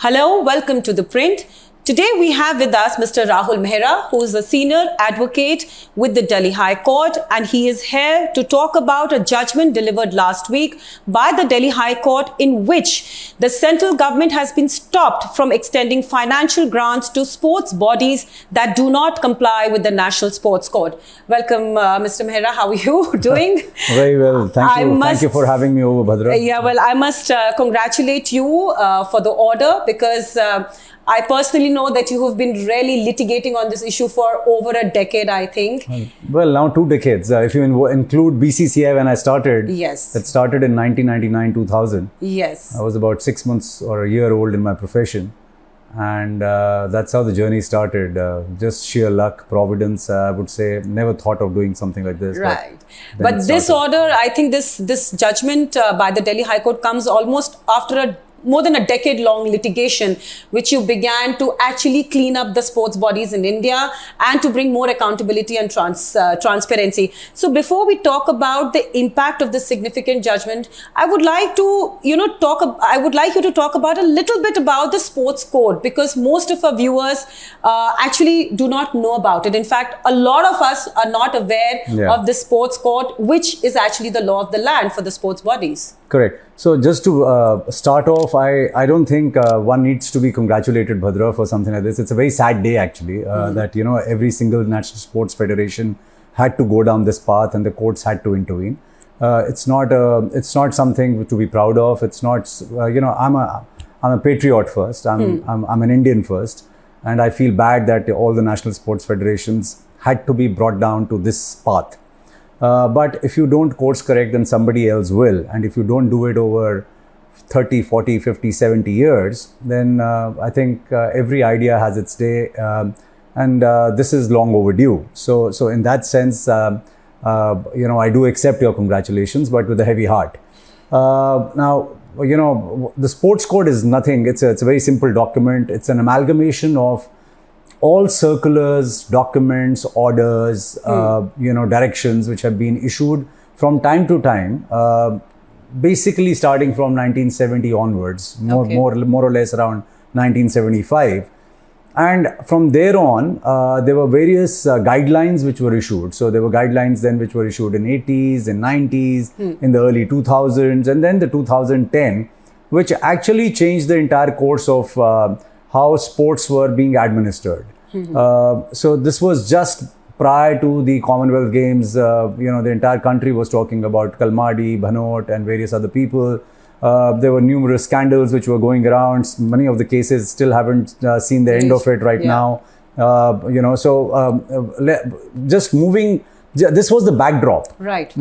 Hello, welcome to The Print. Today we have with us Mr. Rahul Mehra, who is a senior advocate with the Delhi High Court, and he is here to talk about a judgment delivered last week by the Delhi High Court in which the central government has been stopped from extending financial grants to sports bodies that do not comply with the National Sports Code. Welcome, Mr. Mehra. How are you doing? Very well. Thank you. Thank you for having me over, Bhadra. Yeah, well, I must congratulate you for the order because I personally know that you have been really litigating on this issue for over a decade, I think. Well, now 2 decades. If you include BCCI when I started. Yes. It started in 1999-2000. Yes. I was about 6 months or a year old in my profession. And that's how the journey started. Just sheer luck, providence, I would say. Never thought of doing something like this. Right. But this order, I think this judgment by the Delhi High Court comes almost after more than a decade-long litigation, which you began to actually clean up the sports bodies in India and to bring more accountability and transparency. So before we talk about the impact of this significant judgment, I would like to, I would like you to talk about a little bit about the sports code, because most of our viewers actually do not know about it. In fact, a lot of us are not aware of the sports code, which is actually the law of the land for the sports bodies. Correct. So just to start off, I don't think one needs to be congratulated, Bhadra, for something like this. It's a very sad day, actually, that, every single national sports federation had to go down this path and the courts had to intervene. It's not something to be proud of. It's not, I'm a patriot first. I'm an Indian first. And I feel bad that all the national sports federations had to be brought down to this path. But if you don't course correct, then somebody else will. And if you don't do it over 30, 40, 50, 70 years, then I think every idea has its day. And this is long overdue. So in that sense, I do accept your congratulations, but with a heavy heart. Now, the sports code is nothing. It's a very simple document. It's an amalgamation of all circulars, documents, orders, directions which have been issued from time to time, basically starting from 1970 onwards, more or less around 1975. And from there on, there were various guidelines which were issued. So there were guidelines then which were issued in 80s, in 90s, in the early 2000s, and then the 2010, which actually changed the entire course of how sports were being administered. So this was just prior to the Commonwealth Games. The entire country was talking about Kalmadi, Bhanot and various other people. There were numerous scandals which were going around. Many of the cases still haven't seen the end of it right now. Just moving, this was the backdrop. Right.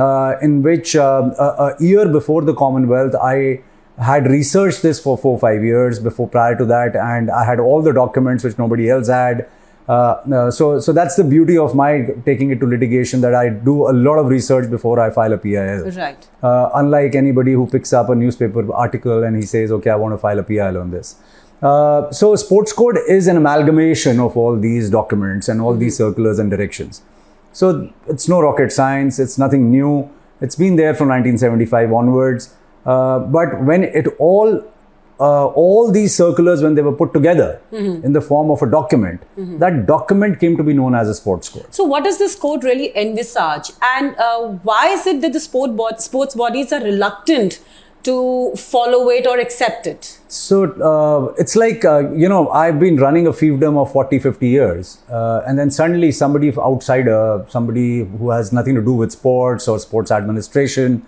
In which a year before the Commonwealth, I had researched this for 4 or 5 years prior to that, and I had all the documents which nobody else had. So that's the beauty of my taking it to litigation, that I do a lot of research before I file a PIL. Right. Unlike anybody who picks up a newspaper article and he says, okay, I want to file a PIL on this. So sports code is an amalgamation of all these documents and all these circulars and directions. So it's no rocket science. It's nothing new. It's been there from 1975 onwards. But when it all these circulars, when they were put together in the form of a document, that document came to be known as a sports code. So what does this code really envisage? And why is it that the sports bodies are reluctant to follow it or accept it? So it's like, I've been running a fiefdom of 40, 50 years. And then suddenly somebody outsider, somebody who has nothing to do with sports or sports administration,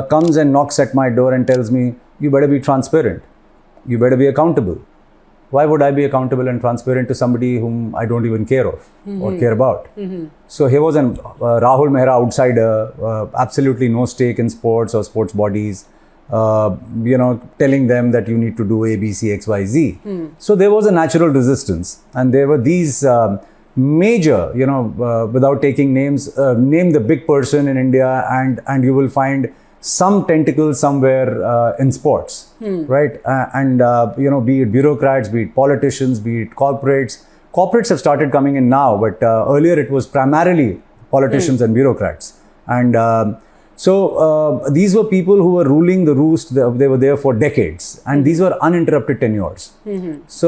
comes and knocks at my door and tells me, you better be transparent. You better be accountable. Why would I be accountable and transparent to somebody whom I don't even care of or care about? So here was an Rahul Mehra outsider, absolutely no stake in sports or sports bodies, telling them that you need to do A, B, C, X, Y, Z. So there was a natural resistance. And there were these major, without taking names, name the big person in India and you will find some tentacles somewhere in sports, right? Be it bureaucrats, be it politicians, be it corporates. Corporates have started coming in now, but earlier it was primarily politicians and bureaucrats. And So these were people who were ruling the roost. They were there for decades, and these were uninterrupted tenures. So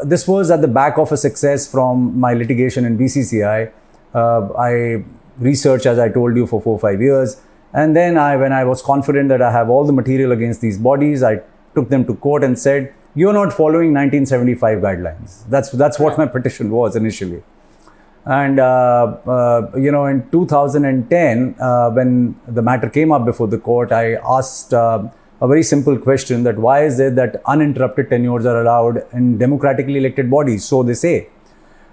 this was at the back of a success from my litigation in BCCI. I researched, as I told you, for 4 or 5 years. And then when I was confident that I have all the material against these bodies, I took them to court and said, you're not following 1975 guidelines. That's what my petition was initially. And, in 2010, when the matter came up before the court, I asked a very simple question, that why is it that uninterrupted tenures are allowed in democratically elected bodies? So they say.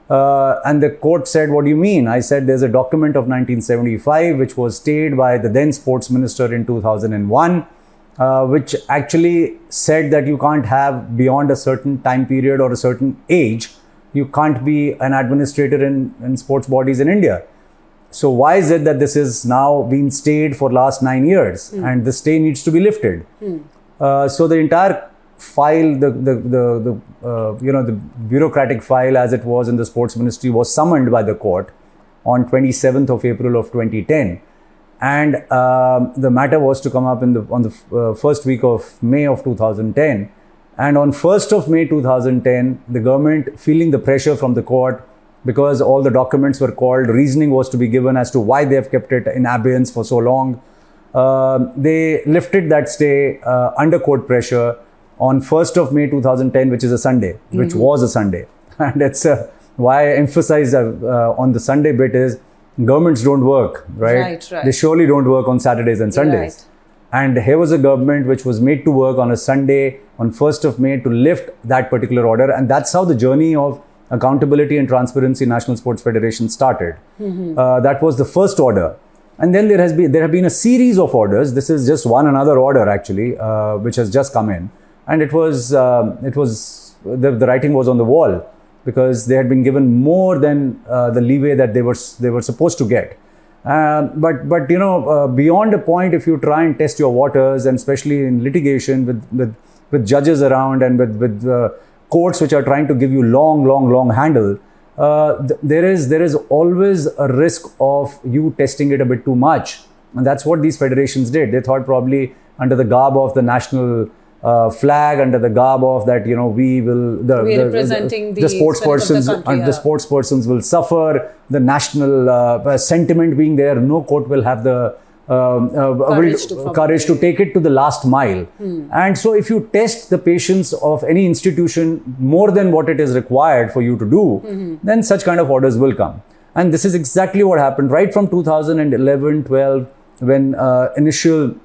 And the court said, what do you mean? I said, there's a document of 1975, which was stayed by the then sports minister in 2001, which actually said that you can't have beyond a certain time period or a certain age, you can't be an administrator in sports bodies in India. So why is it that this is now been stayed for last 9 years and the stay needs to be lifted? So the entire file, the bureaucratic file as it was in the sports ministry, was summoned by the court on 27th of April of 2010. And the matter was to come up on the first week of May of 2010. And on 1st of May 2010, the government, feeling the pressure from the court, because all the documents were called, reasoning was to be given as to why they have kept it in abeyance for so long, they lifted that stay under court pressure on 1st of May 2010, which is a Sunday, which was a Sunday. And it's why I emphasize on the Sunday bit is, governments don't work, right? They surely don't work on Saturdays and Sundays. And here was a government which was made to work on a Sunday on 1st of May to lift that particular order. And that's how the journey of accountability and transparency National Sports Federation started. That was the first order. And then there have been a series of orders. This is just another order actually, which has just come in. And the writing was on the wall, because they had been given more than the leeway that they were supposed to get. But beyond a point, if you try and test your waters, and especially in litigation with judges around and with courts which are trying to give you long handle, there is always a risk of you testing it a bit too much. And that's what these federations did. They thought probably under the garb of the national flag, under the garb of that, we will the sports persons the sports persons will suffer, the national sentiment being there, no court will have the courage to take it to the last mile. And so if you test the patience of any institution more than what it is required for you to do, then such kind of orders will come. And this is exactly what happened right from 2011-12, when initial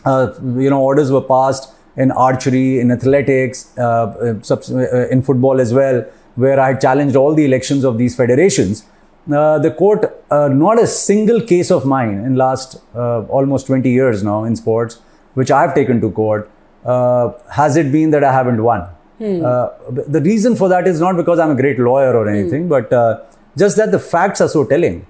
orders were passed in archery, in athletics, in football as well, where I had challenged all the elections of these federations. The court, not a single case of mine in last almost 20 years now in sports, which I have taken to court, has it been that I haven't won. The reason for that is not because I'm a great lawyer or anything, but just that the facts are so telling.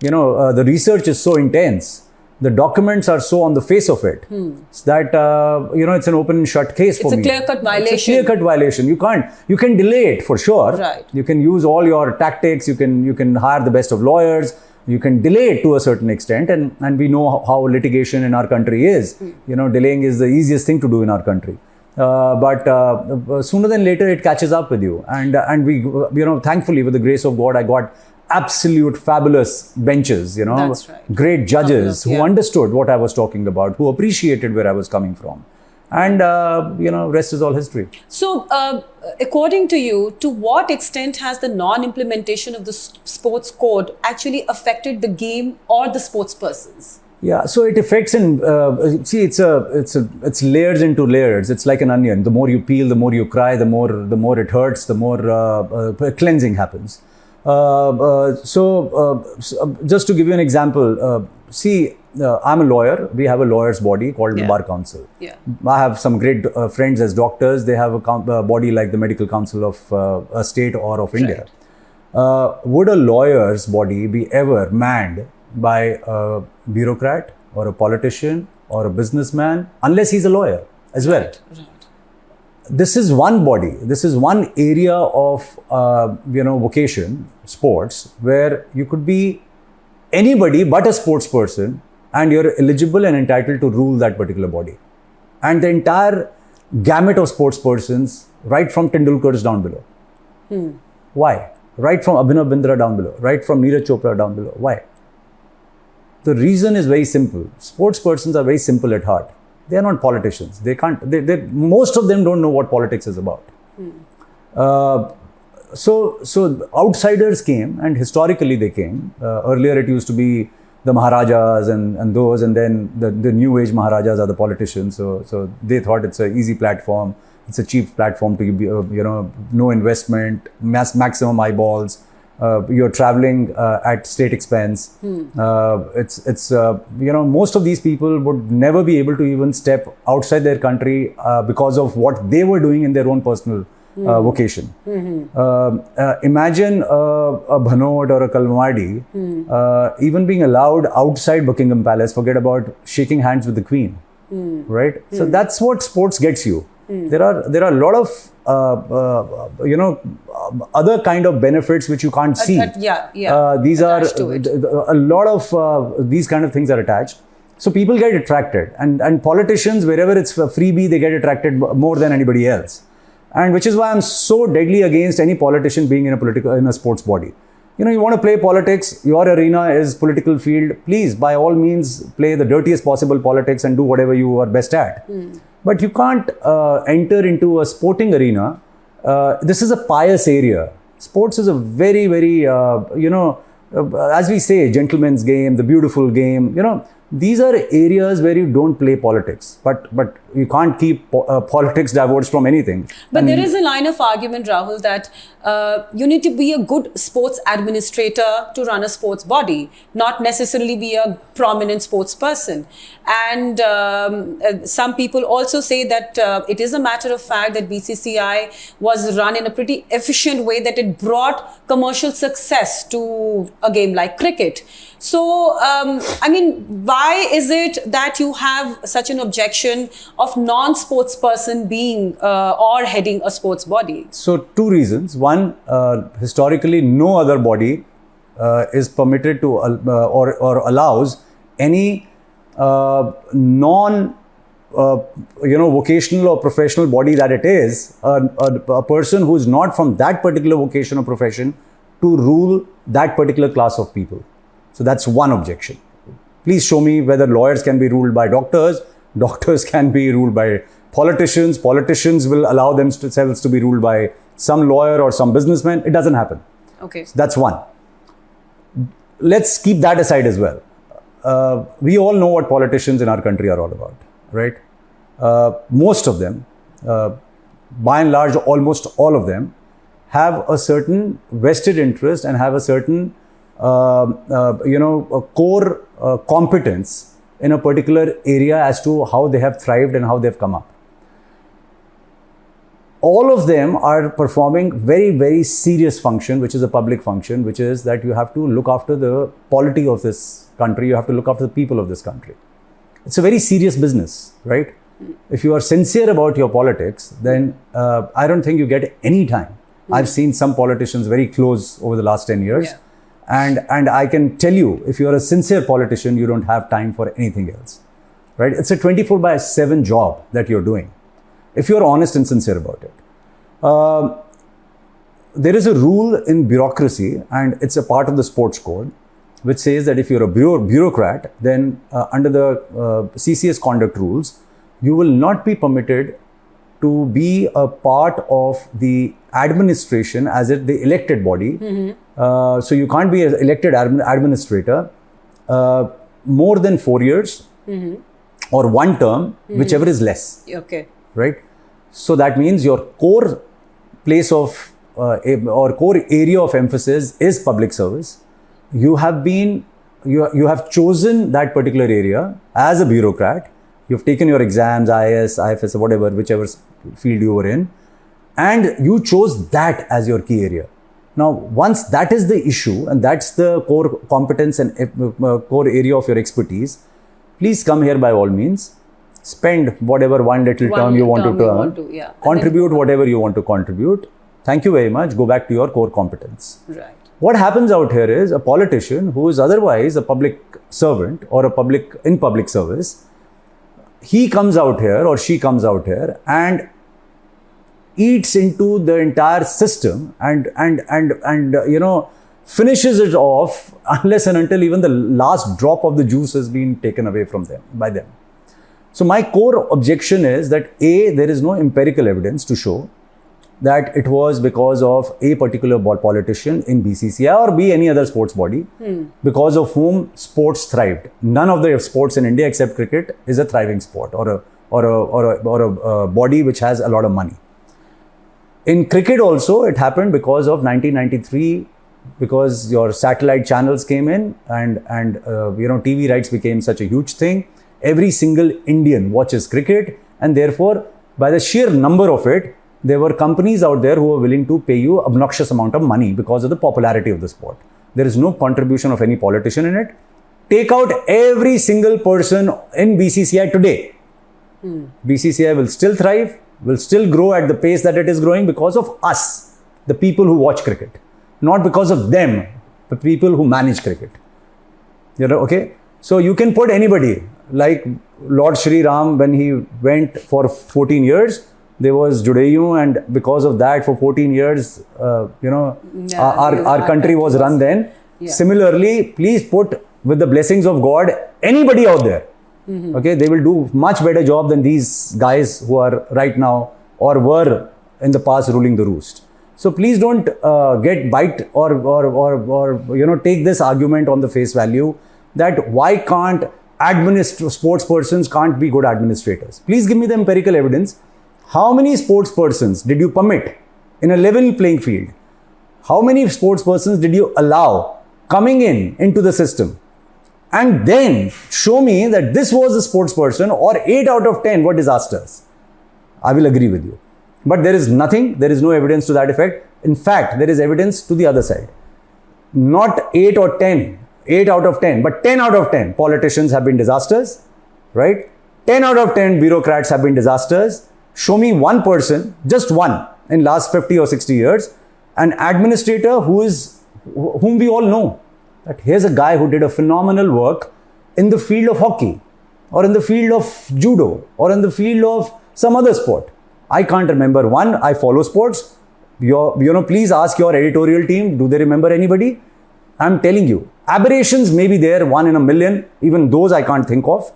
The research is so intense. The documents are so on the face of it that, it's an open and shut case for me. It's a clear-cut violation. It's a clear-cut violation. You can delay it for sure. Right. You can use all your tactics. You can hire the best of lawyers. You can delay it to a certain extent. And we know how litigation in our country is. Delaying is the easiest thing to do in our country. But sooner than later, it catches up with you. And we, thankfully, with the grace of God, I got absolute fabulous benches, That's right. Great judges who understood what I was talking about, who appreciated where I was coming from. And, rest is all history. So, according to you, to what extent has the non-implementation of the sports code actually affected the game or the sports persons? Yeah, so it affects it's layers into layers. It's like an onion. The more you peel, the more you cry, the more it hurts, the more cleansing happens. So just to give you an example, I'm a lawyer. We have a lawyer's body called the Bar Council. I have some great friends as doctors. They have a body like the Medical Council of a state or of India. Would a lawyer's body be ever manned by a bureaucrat or a politician or a businessman unless he's a lawyer as well? Right. This is one body. This is one area of vocation, sports, where you could be anybody but a sports person and you're eligible and entitled to rule that particular body. And the entire gamut of sports persons, right from Tendulkars down below. Why? Right from Abhinav Bindra down below, right from Neeraj Chopra down below. Why? The reason is very simple. Sports persons are very simple at heart. They are not politicians. They can't. Most of them don't know what politics is about. So outsiders came, and historically they came. Earlier it used to be the Maharajas and those, and then the new age Maharajas are the politicians. So they thought it's an easy platform. It's a cheap platform to be, no investment, maximum eyeballs. You're traveling at state expense. Most of these people would never be able to even step outside their country because of what they were doing in their own personal vocation. Imagine a Bhanot or a Kalmadi even being allowed outside Buckingham Palace. Forget about shaking hands with the Queen, right? So that's what sports gets you. There are a lot of other kind of benefits which you can't see. These attached are a lot of these kind of things are attached. So people get attracted, and politicians, wherever it's a freebie, they get attracted more than anybody else. And which is why I'm so deadly against any politician being in a sports body. You want to play politics, your arena is political field. Please, by all means, play the dirtiest possible politics and do whatever you are best at. But you can't enter into a sporting arena. This is a pious area. Sports is a very, very, as we say, gentleman's game, the beautiful game. These are areas where you don't play politics, but you can't keep politics divorced from anything. But there is a line of argument, Rahul, that you need to be a good sports administrator to run a sports body, not necessarily be a prominent sports person. And some people also say that it is a matter of fact that BCCI was run in a pretty efficient way, that it brought commercial success to a game like cricket. So, why is it that you have such an objection of non-sports person being or heading a sports body? So, two reasons. One, historically, no other body is permitted to or allows any vocational or professional body that it is, a person who is not from that particular vocation or profession to rule that particular class of people. So that's one objection. Please show me whether lawyers can be ruled by doctors, doctors can be ruled by politicians, politicians will allow themselves to be ruled by some lawyer or some businessman. It doesn't happen. Okay. So that's one. Let's keep that aside as well. We all know what politicians in our country are all about, right? Most of them, by and large, almost all of them, have a certain vested interest and have a certain a core competence in a particular area as to how they have thrived and how they've come up. All of them are performing very, very serious function, which is a public function, which is that you have to look after the polity of this country, you have to look after the people of this country. It's a very serious business, right? If you are sincere about your politics, then I don't think you get any time. I've seen some politicians very close over the last 10 years. And I can tell you, if you're a sincere politician, you don't have time for anything else, right? It's a 24/7 job that you're doing, if you're honest and sincere about it. There is a rule in bureaucracy, and it's a part of the sports code, which says that if you're a bureaucrat, then under the CCS conduct rules, you will not be permitted to be a part of the administration as the elected body. So you can't be an elected administrator more than 4 years or one term, whichever is less. Okay. Right? So that means your core place of or core area of emphasis is public service. You have chosen that particular area as a bureaucrat. You've taken your exams, IAS, IFS, whatever, whichever field you were in, and you chose that as your key area. Now, once that is the issue and that's the core competence and core area of your expertise, please come here by all means. Spend whatever one term you want to earn. Contribute whatever you want to contribute. Thank you very much. Go back to your core competence. Right. What happens out here is a politician who is otherwise a public servant or in public service, he comes out here or she comes out here and eats into the entire system and finishes it off unless and until even the last drop of the juice has been taken away from them by them. So my core objection is that A, there is no empirical evidence to show that it was because of a particular politician in BCCI or B, any other sports body, because of whom sports thrived. None of the sports in India except cricket is a thriving sport or a body which has a lot of money. In cricket also, it happened because of 1993, because your satellite channels came in and TV rights became such a huge thing. Every single Indian watches cricket, and therefore, by the sheer number of it, there were companies out there who were willing to pay you obnoxious amount of money because of the popularity of the sport. There is no contribution of any politician in it. Take out every single person in BCCI today. BCCI will still thrive, will still grow at the pace that it is growing because of us, the people who watch cricket. Not because of them, the people who manage cricket. Okay? So you can put anybody, like Lord Shri Ram, when he went for 14 years, there was Judaism, and because of that, for 14 years, our country was run then. Yeah. Similarly, please put, with the blessings of God, anybody out there. Okay, they will do much better job than these guys who are right now or were in the past ruling the roost. So please don't get bite or take this argument on the face value that why can't sports persons can't be good administrators. Please give me the empirical evidence. How many sports persons did you permit in a level playing field? How many sports persons did you allow coming into the system? And then show me that this was a sports person or 8 out of 10 were disasters. I will agree with you. But there is nothing, there is no evidence to that effect. In fact, there is evidence to the other side. Not 8 or 10, 8 out of 10, but 10 out of 10 politicians have been disasters, right? 10 out of 10 bureaucrats have been disasters. Show me one person, just one, in last 50 or 60 years, an administrator whom we all know. That here's a guy who did a phenomenal work in the field of hockey, or in the field of judo, or in the field of some other sport. I can't remember one. I follow sports. Please ask your editorial team, do they remember anybody? I'm telling you, aberrations may be there, 1 in a million, even those I can't think of.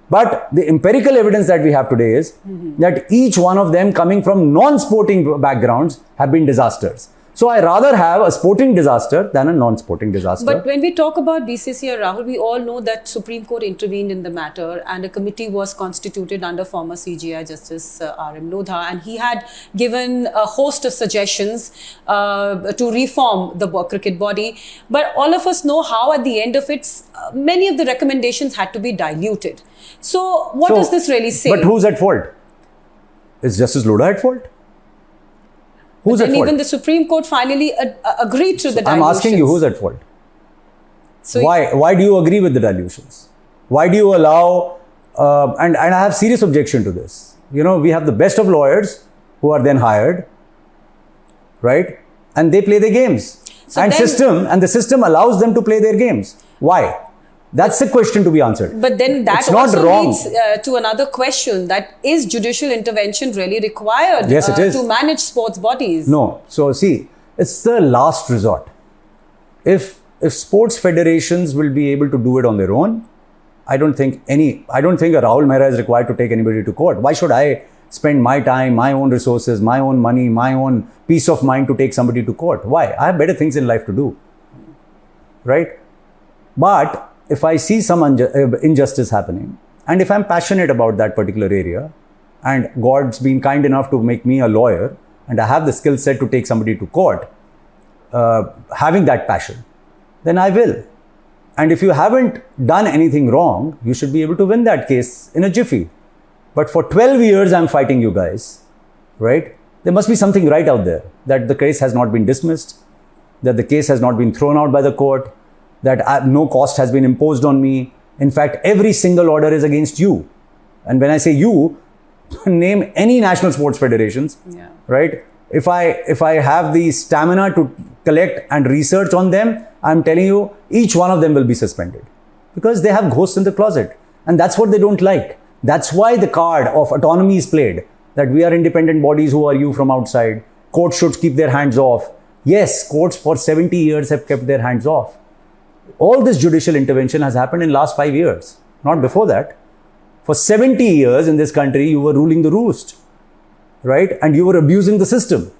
But the empirical evidence that we have today is that each one of them coming from non-sporting backgrounds have been disasters. So I rather have a sporting disaster than a non-sporting disaster. But when we talk about BCCI, Rahul, we all know that Supreme Court intervened in the matter and a committee was constituted under former CGI Justice R.M. Lodha, and he had given a host of suggestions to reform the cricket body. But all of us know how at the end of it, many of the recommendations had to be diluted. So what does this really say? But who's at fault? Is Justice Lodha at fault? Who's at fault? Even the Supreme Court finally agreed to the dilutions. I'm asking you, who's at fault? So why do you agree with the dilutions? Why do you allow, and I have serious objection to this. We have the best of lawyers who are then hired, right? And they play their games. And the system allows them to play their games. Why? That's the question to be answered. But then that also leads to another question, that is judicial intervention really required to manage sports bodies? No. So see, it's the last resort. If sports federations will be able to do it on their own, I don't think a Rahul Mehra is required to take anybody to court. Why should I spend my time, my own resources, my own money, my own peace of mind to take somebody to court? Why? I have better things in life to do. Right? But if I see some injustice happening, and if I'm passionate about that particular area, and God's been kind enough to make me a lawyer, and I have the skill set to take somebody to court, having that passion, then I will. And if you haven't done anything wrong, you should be able to win that case in a jiffy. But for 12 years, I'm fighting you guys, right? There must be something right out there, that the case has not been dismissed, that the case has not been thrown out by the court, that no cost has been imposed on me. In fact, every single order is against you. And when I say you, name any national sports federations, right? if I have the stamina to collect and research on them, I'm telling you, each one of them will be suspended because they have ghosts in the closet, and that's what they don't like. That's why the card of autonomy is played, that we are independent bodies. Who are you from outside? Courts should keep their hands off. Yes, courts for 70 years have kept their hands off. All this judicial intervention has happened in last 5 years, not before that. For 70 years in this country, you were ruling the roost, right? And you were abusing the system.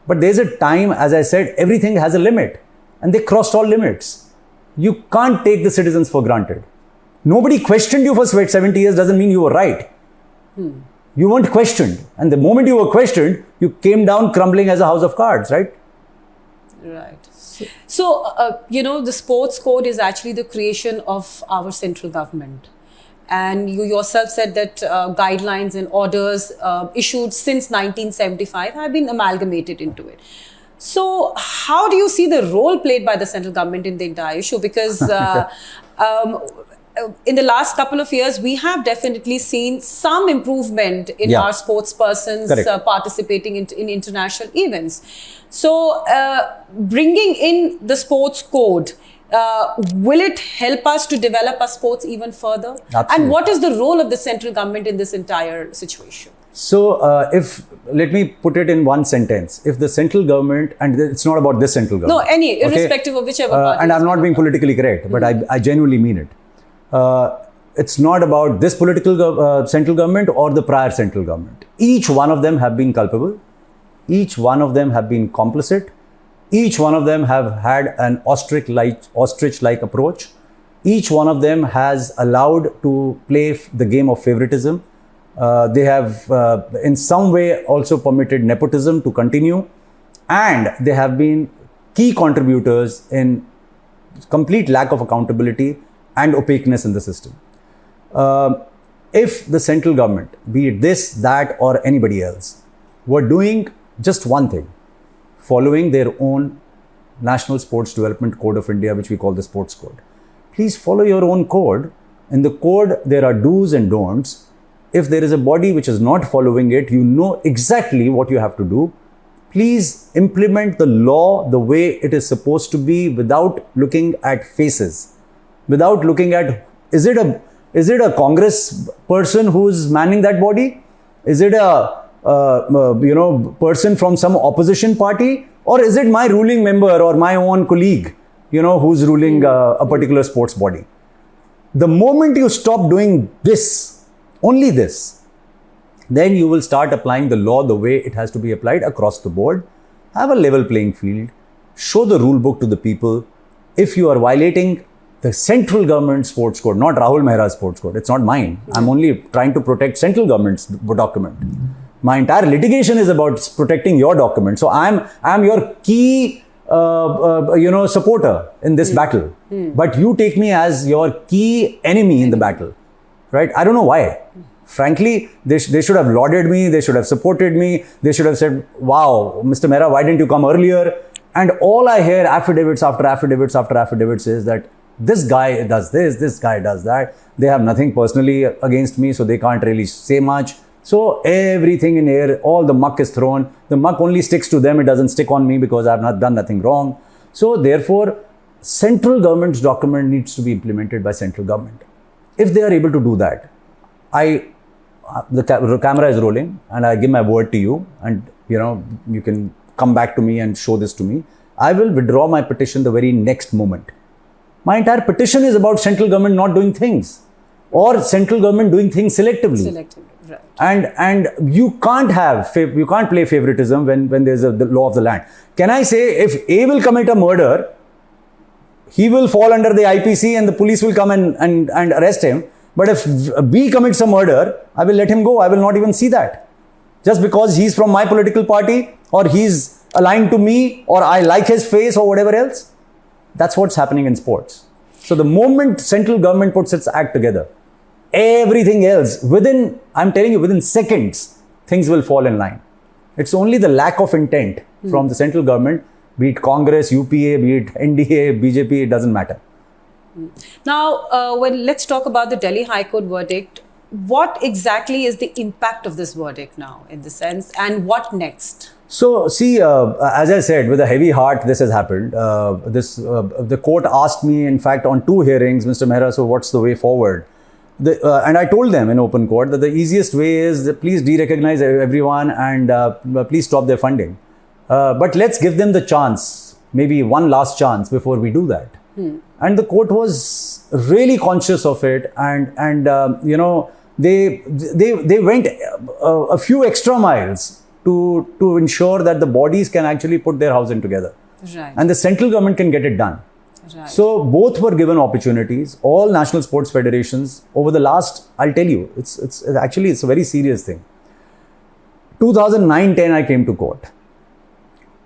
But there's a time, as I said, everything has a limit, and they crossed all limits. You can't take the citizens for granted. Nobody questioned you for 70 years doesn't mean you were right. You weren't questioned. And the moment you were questioned, you came down crumbling as a house of cards, right? Right. So, the sports code is actually the creation of our central government. And you yourself said that guidelines and orders issued since 1975 have been amalgamated into it. So how do you see the role played by the central government in the entire issue? Because in the last couple of years, we have definitely seen some improvement in our sports persons participating in international events. So bringing in the sports code, will it help us to develop our sports even further? Absolutely. And what is the role of the central government in this entire situation? So, let me put it in one sentence. If the central government, and it's not about this central government. No, irrespective of whichever party. And I'm not being politically correct, but I genuinely mean it. It's not about this political central government or the prior central government. Each one of them have been culpable. Each one of them have been complicit. Each one of them have had an ostrich-like approach. Each one of them has allowed to play the game of favoritism. They have in some way also permitted nepotism to continue, and they have been key contributors in complete lack of accountability and opaqueness in the system. If the central government, be it this, that, or anybody else, were doing just one thing, following their own National Sports Development Code of India, which we call the Sports Code. Please follow your own code. In the code, there are do's and don'ts. If there is a body which is not following it, you know exactly what you have to do. Please implement the law the way it is supposed to be without looking at faces, without looking at, is it a Congress person who's manning that body? Is it a person from some opposition party, or is it my ruling member or my own colleague, who's ruling a particular sports body? The moment you stop doing this, only this, then you will start applying the law the way it has to be applied across the board. Have a level playing field, show the rule book to the people. If you are violating the central government sports code, not Rahul Mehra's sports code, it's not mine. I'm only trying to protect central government's document. My entire litigation is about protecting your document. So I'm your key, supporter in this battle. But you take me as your key enemy in the battle, right? I don't know why. Frankly, they should have lauded me. They should have supported me. They should have said, wow, Mr. Mehra, why didn't you come earlier? And all I hear, affidavits after affidavits after affidavits, is that this guy does this guy does that. They have nothing personally against me, so they can't really say much. So everything in here, all the muck is thrown. The muck only sticks to them. It doesn't stick on me because I have not done nothing wrong. So therefore, central government's document needs to be implemented by central government. If they are able to do that, the camera is rolling, and I give my word to you, and you can come back to me and show this to me. I will withdraw my petition the very next moment. My entire petition is about central government not doing things, or central government doing things selectively. Right. And you can't play favoritism when there's the law of the land. Can I say, if A will commit a murder, he will fall under the IPC and the police will come and arrest him. But if B commits a murder, I will let him go. I will not even see that. Just because he's from my political party, or he's aligned to me, or I like his face, or whatever else. That's what's happening in sports. So the moment central government puts its act together, everything else, I'm telling you, within seconds, things will fall in line. It's only the lack of intent from the central government, be it Congress, UPA, be it NDA, BJP, it doesn't matter. Now, let's talk about the Delhi High Court verdict. what exactly is the impact of this verdict now, in the sense, and what next? So, see, as I said, with a heavy heart, this has happened. The court asked me, in fact, on 2 hearings, Mr. Mehra, so what's the way forward? And I told them in open court that the easiest way is that please de-recognize everyone and please stop their funding. But let's give them the chance, maybe one last chance before we do that. And the court was really conscious of it, and you know, they went a few extra miles to ensure that the bodies can actually put their house in together. Right. And the central government can get it done. Right. So both were given opportunities. All national sports federations over the last, I'll tell you, it's actually a very serious thing. 2009-10 I came to court.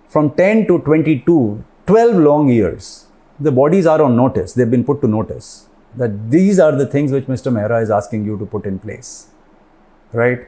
From 10 to 22, 12 long years. The bodies are on notice. They've been put to notice that these are the things which Mr. Mehra is asking you to put in place, right?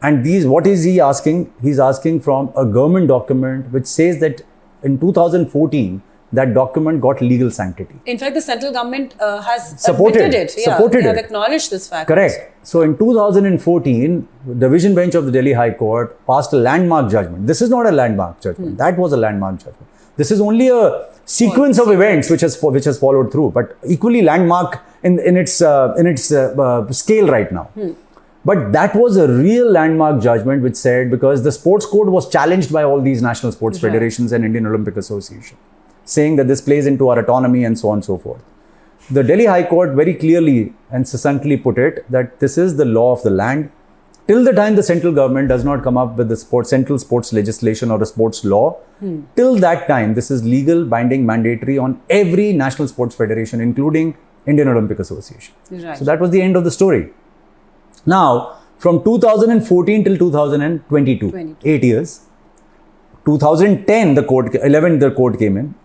And these, what is he asking? He's asking from a government document which says that in 2014, that document got legal sanctity. In fact, the central government has Supported admitted it. Supported they have it. acknowledged this fact. Correct. So in 2014, Division Bench of the Delhi High Court passed a landmark judgment. This is not a landmark judgment. That was a landmark judgment. This is only a sequence of events which has followed through, but equally landmark in its scale right now. But that was a real landmark judgment which said, because the sports code was challenged by all these national sports federations and Indian Olympic Association, saying that this plays into our autonomy and so on and so forth. The Delhi High Court very clearly and succinctly put it that this is the law of the land. Till the time the central government does not come up with the central sports legislation or a sports law, till that time, this is legal, binding, mandatory on every national sports federation, including Indian Olympic Association. Right. So that was the end of the story. Now, from 2014 till 2022, 8 years. 2010, the court came in.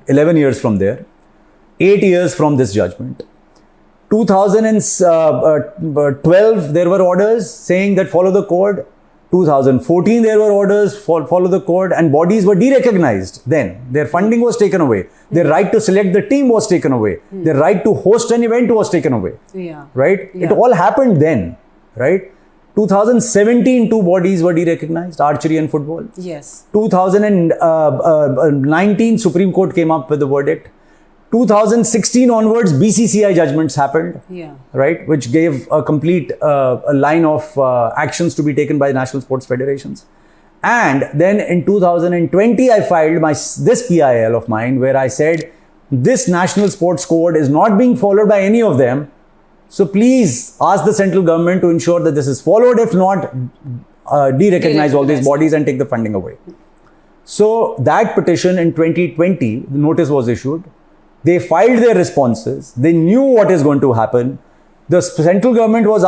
11 years from there. 8 years from this judgment. 2012, there were orders saying that follow the code. 2014, there were orders follow the code, and bodies were de-recognized then. Their funding was taken away. Their right to select the team was taken away. Their right to host an event was taken awaway. Yeah. Right? Yeah. It all happened then. Right? 2017, 2 bodies were de-recognized, archery and football. Yes. 2019, Supreme Court came up with the verdict. 2016 onwards, BCCI judgments happened, right, which gave a complete a line of actions to be taken by national sports federations. And then in 2020, I filed this PIL of mine where I said, this national sports code is not being followed by any of them. So please ask the central government to ensure that this is followed. If not, de-recognize all these bodies and take the funding away. So that petition in 2020, the notice was issued. They filed their responses. They knew what is going to happen. The central government was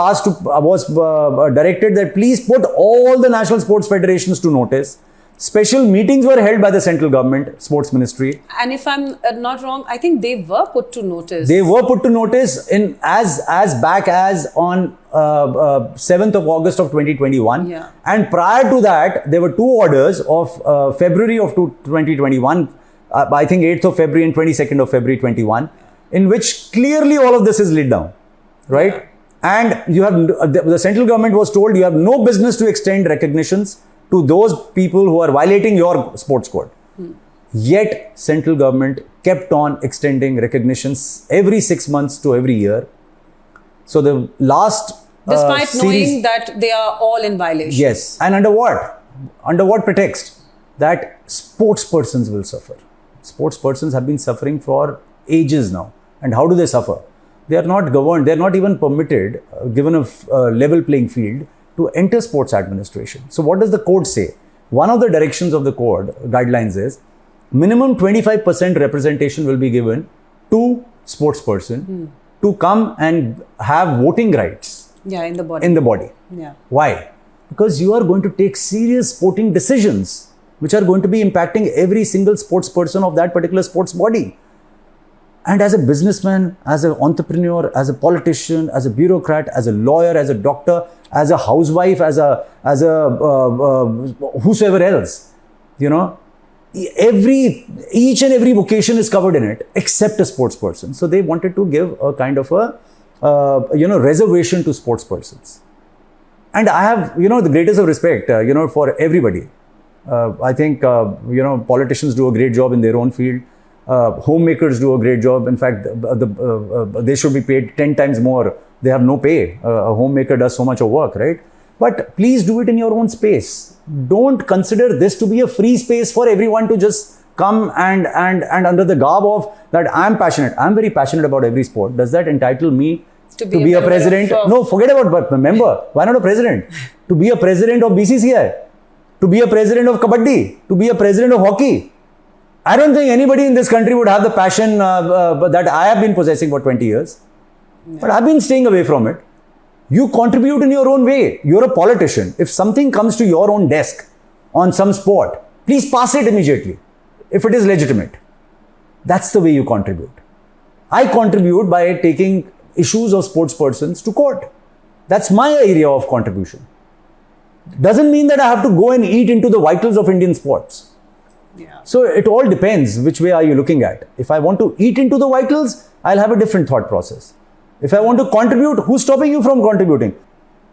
directed that please put all the national sports federations to notice. Special meetings were held by the central government, sports ministry. And if I'm not wrong, I think they were put to notice. They were put to notice in as back as on 7th of August of 2021. Yeah. And prior to that, there were 2 orders of February of 2021. I think 8th of February and 22nd of February 21, in which clearly all of this is laid down, right? Yeah. And you have the central government was told you have no business to extend recognitions to those people who are violating your sports code. Yet central government kept on extending recognitions every 6 months to every year. So the last despite knowing that they are all in violation. Yes, and under what? Under what pretext? That sports persons will suffer. Sports persons have been suffering for ages now. And how do they suffer? They are not governed. They are not even permitted, given a level playing field, to enter sports administration. So what does the code say? One of the directions of the code guidelines is minimum 25% representation will be given to sports person to come and have voting rights. Yeah, in the body. In the body. Yeah. Why? Because you are going to take serious sporting decisions which are going to be impacting every single sports person of that particular sports body. And as a businessman, as an entrepreneur, as a politician, as a bureaucrat, as a lawyer, as a doctor, as a housewife, as a whosoever else, you know, each and every vocation is covered in it, except a sports person. So they wanted to give a kind of a reservation to sports persons. And I have, the greatest of respect, for everybody. I think, politicians do a great job in their own field. Homemakers do a great job. In fact, they should be paid 10 times more. They have no pay. A homemaker does so much of work, right? But please do it in your own space. Don't consider this to be a free space for everyone to just come and under the garb of that I'm passionate. I'm very passionate about every sport. Does that entitle me to be a president? No, forget about member. Why not a president? To be a president of BCCI, to be a president of Kabaddi, to be a president of hockey. I don't think anybody in this country would have the passion that I have been possessing for 20 years. Yeah. But I've been staying away from it. You contribute in your own way. You're a politician. If something comes to your own desk on some sport, please pass it immediately if it is legitimate. That's the way you contribute. I contribute by taking issues of sports persons to court. That's my area of contribution. Doesn't mean that I have to go and eat into the vitals of Indian sports. Yeah. So it all depends which way are you looking at. If I want to eat into the vitals, I'll have a different thought process. If I want to contribute, who's stopping you from contributing?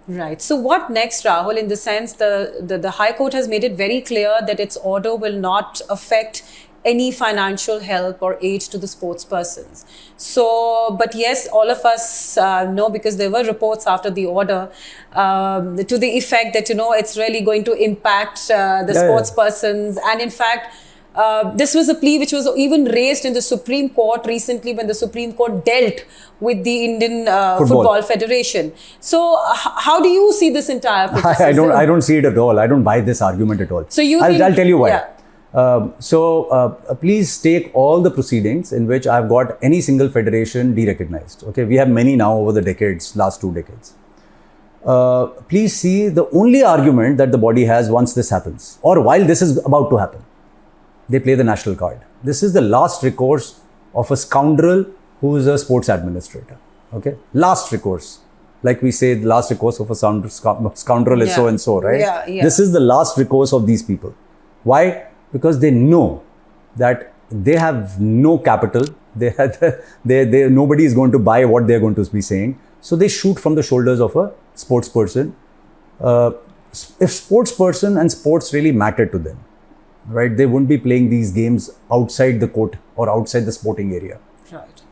Right. So what next, Rahul? In the sense, the High Court has made it very clear that its order will not affect any financial help or aid to the sports persons. So, but yes, all of us know, because there were reports after the order to the effect that, it's really going to impact the sports persons. And in fact, this was a plea which was even raised in the Supreme Court recently when the Supreme Court dealt with the Indian Football Federation. So how do you see this entire process? I don't see it at all. I don't buy this argument at all. So I'll tell you why. Yeah. Please take all the proceedings in which I've got any single federation de-recognized. Okay, we have many now over the decades, last 2 decades. Please see the only argument that the body has once this happens or while this is about to happen. They play the national card. This is the last recourse of a scoundrel who is a sports administrator. Okay, last recourse. Like we say, the last recourse of a scoundrel is so and so, right? Yeah. This is the last recourse of these people. Why? Because they know that they have no capital. Nobody is going to buy what they're going to be saying. So they shoot from the shoulders of a sports person. If sports person and sports really mattered to them, right, they wouldn't be playing these games outside the court or outside the sporting area. Right.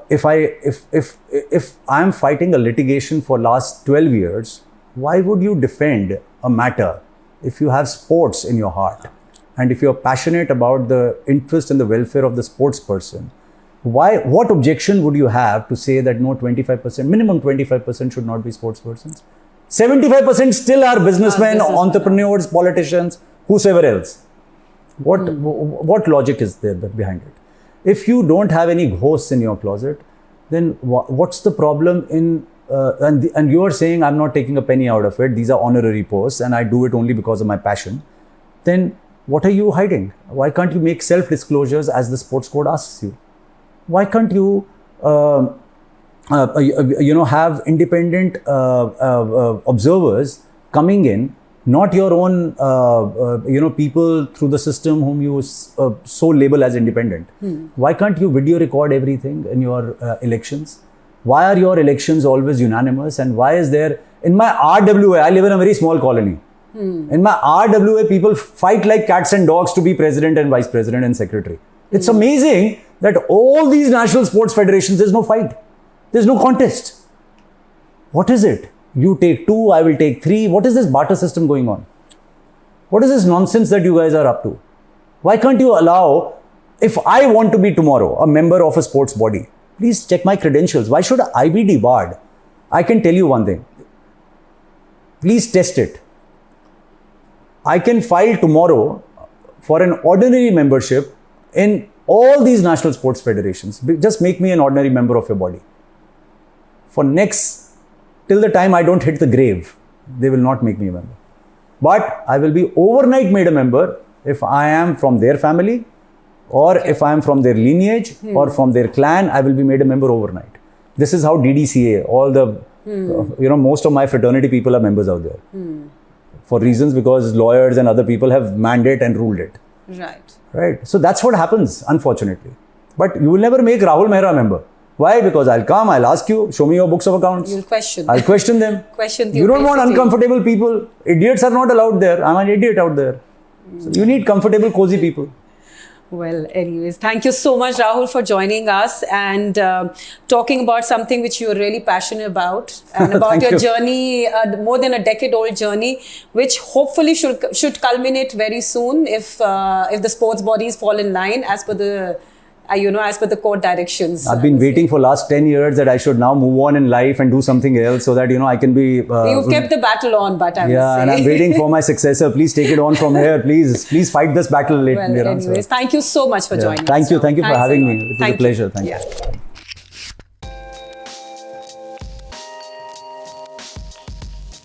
If I'm fighting a litigation for last 12 years, why would you defend a matter if you have sports in your heart? And if you're passionate about the interest and the welfare of the sports person, what objection would you have to say that no, 25%, minimum 25% should not be sports persons? 75% still are businessmen, entrepreneurs, politicians, whosoever else. What logic is there behind it? If you don't have any ghosts in your closet, then what's the problem in, and you are saying I'm not taking a penny out of it, these are honorary posts and I do it only because of my passion, then what are you hiding? Why can't you make self-disclosures as the sports code asks you? Why can't you, have independent observers coming in, not your own, people through the system whom you so label as independent? Why can't you video record everything in your elections? Why are your elections always unanimous? And why is there, in my RWA, I live in a very small colony. In my RWA, people fight like cats and dogs to be president and vice president and secretary. It's amazing that all these national sports federations, there's no fight. There's no contest. What is it? You take 2, I will take 3. What is this barter system going on? What is this nonsense that you guys are up to? Why can't you allow, if I want to be tomorrow a member of a sports body, please check my credentials. Why should I be debarred? I can tell you one thing. Please test it. I can file tomorrow for an ordinary membership in all these national sports federations. Just make me an ordinary member of your body. Till the time I don't hit the grave, they will not make me a member. But I will be overnight made a member if I am from their family or if I am from their lineage or from their clan, I will be made a member overnight. This is how DDCA, all the, most of my fraternity people are members out there. For reasons because lawyers and other people have mandated and ruled it. Right. So that's what happens, unfortunately. But you will never make Rahul Mehra a member. Why? Because I'll come, I'll ask you, show me your books of accounts. You'll question. I'll question them. Question the You don't want opacity. uncomfortable people. Idiots are not allowed there. I'm an idiot out there. So you need comfortable, cozy people. Well, anyways, thank you so much, Rahul, for joining us and talking about something which you're really passionate about and about Thank your you. journey, more than a decade-old journey, which hopefully should culminate very soon if the sports bodies fall in line as per the as per the court directions. I've been waiting for last 10 years that I should now move on in life and do something else so that, I can be... You've kept the battle on, but I must yeah, say. and I'm waiting for my successor. Please take it on from here. Please fight this battle. Well, anyways, thank you so much for joining us. Thank you for Thanks a having lot. me. It was Thank a pleasure. you. Thank you.